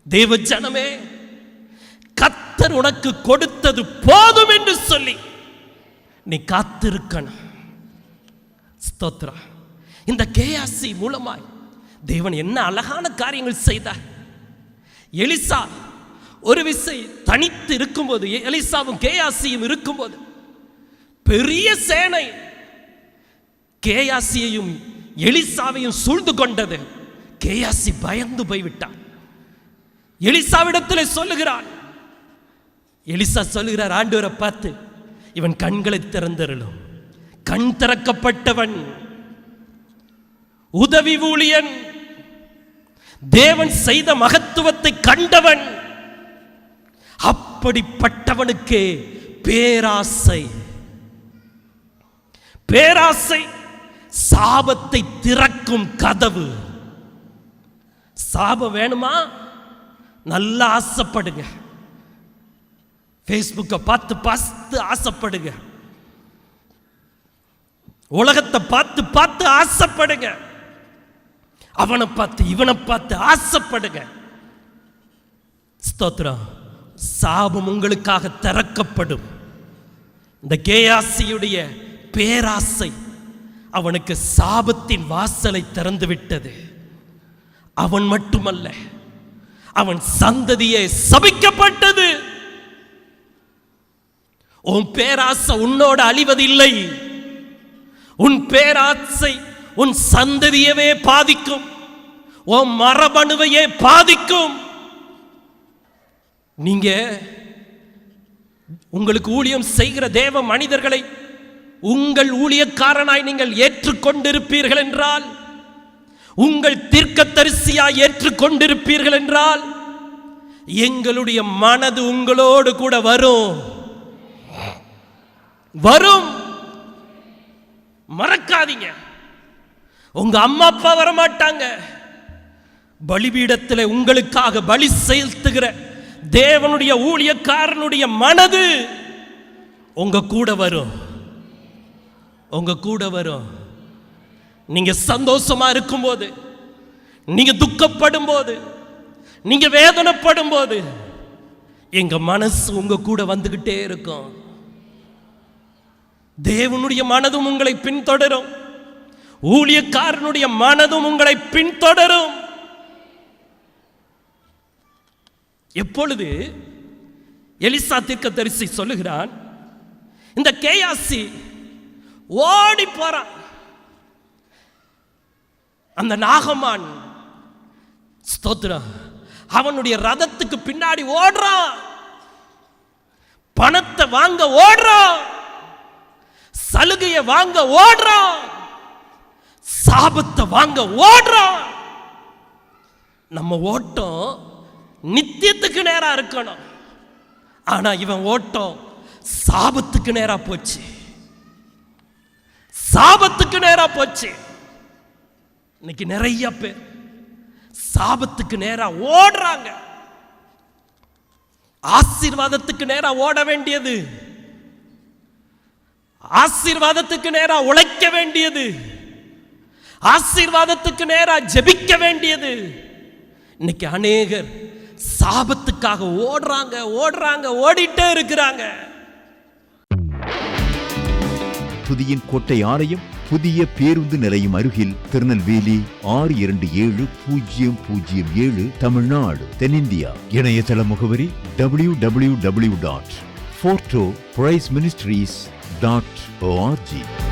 தேவ ஜனமே, கர்த்தர் உனக்கு கொடுத்தது போதும் என்று சொல்லி நீ காத்திருக்கணும். ஸ்தோத்திரம். இந்த கேயாசி மூலமாய் தேவன் என்ன அழகான காரியங்கள் செய்தார். எலிசா ஒரு விசை தனித்து இருக்கும்போது, எலிசாவும் கேயாசியும் இருக்கும்போது பெரிய சேனை கேயாசியையும் எலிசாவையும் சூழ்ந்து கொண்டது. கேயாசி பயந்து போய்விட்டான். எலிசாவிடத்தில் சொல்லுகிறான். எலிசா சொல்லுகிறார், ஆண்டவரை பார்த்து, இவன் கண்களை திறந்தருளும். கண் திறக்கப்பட்டவன், உதவி ஊழியன், தேவன் செய்த மகத்துவத்தை கண்டவன். அப்படிப்பட்டவனுக்கே பேராசை. பேராசை சாபத்தை திறக்கும் கதவு. சாபம் வேணுமா? நல்லா ஆசைப்படுங்க. ஃபேஸ்புக்கை பார்த்து பார்த்து ஆசைப்படுங்க. உலகத்தை பார்த்து பார்த்து ஆசைப்படுங்க. அவனை பார்த்து இவனை பார்த்து ஆசைப்படுங்க. ஸ்தோத்திரம். சாபம் உங்களுக்காக திறக்கப்படும். இந்த கேயாசியுடைய பேராசை அவனுக்கு சாபத்தின் வாசலை திறந்து விட்டது. அவன் மட்டுமல்ல, அவன் சந்ததியே சபிக்கப்பட்டது. உன் பேராசை உன்னோடு அழிவதில்லை. உன் பேராசை உன் சந்ததியவே பாதிக்கும். உன் மரபணுவையே பாதிக்கும். நீங்க உங்களுக்கு ஊழியம் செய்கிற தேவ மனிதர்களை உங்கள் ஊழியக்காரனாய் நீங்கள் ஏற்றுக்கொண்டிருப்பீர்கள் என்றால், உங்கள் தீர்க்கதரிசியாய் ஏற்றுக்கொண்டிருப்பீர்கள் என்றால், எங்களுடைய மனது உங்களோடு கூட வரும். வரும். மறக்காதீங்க. உங்க அம்மா அப்பா வரமாட்டாங்க. பலிபீடத்தில் உங்களுக்காக பலி செலுத்துகிற தேவனுடைய ஊழியக்காரனுடைய மனது உங்க கூட வரும். உங்க கூட வரும். நீங்க சந்தோஷமா இருக்கும்போது, நீங்க துக்கப்படும் போது, நீங்க வேதனைப்படும் போது, எங்க மனசு உங்க கூட வந்துகிட்டே இருக்கும். தேவனுடைய மனதும் உங்களை பின்தொடரும். ஊழியக்காரனுடைய மனதும் உங்களை பின்தொடரும். எப்பொழுது எலிசா தீர்க்கதரிசி சொல்லுகிறான், இந்த கேயாசி ஓடி போறான். அந்த நாகமான், ஸ்தோத்திரம், அவனுடைய ரதத்துக்கு பின்னாடி ஓடுறான். பணத்தை வாங்க ஓடுறான். சலுகையை வாங்க ஓடுறான். சாபத்தை வாங்க ஓடுறான். நம்ம ஓட்டம் நித்தியத்துக்கு நேரா இருக்கணும். ஆனா இவன் ஓட்டம் சாபத்துக்கு நேரா போச்சு. சாபத்துக்கு நேரா போச்சு. இன்னைக்கு நிறைய பேர் சாபத்துக்கு நேரா ஓடுறாங்க. ஆசீர்வாதத்துக்கு நேரா ஓட வேண்டியது, ஆசீர்வாதத்துக்கு நேரா உழைக்க வேண்டியது, ஆசீர்வாதத்துக்கு நேரா ஜெபிக்க வேண்டியது. இன்னைக்கு அநேகர் சாபத்துக்காக ஓடுறாங்க, ஓடுறாங்க, ஓடிட்டே இருக்கிறாங்க. புதிய கோட்டை ஆலயம் புதிய பேருந்து நிலையம் அருகில், திருநெல்வேலி 620007 தமிழ்நாடு, தென்னிந்தியா. இணையதள முகவரி www.fortopriceministries.org.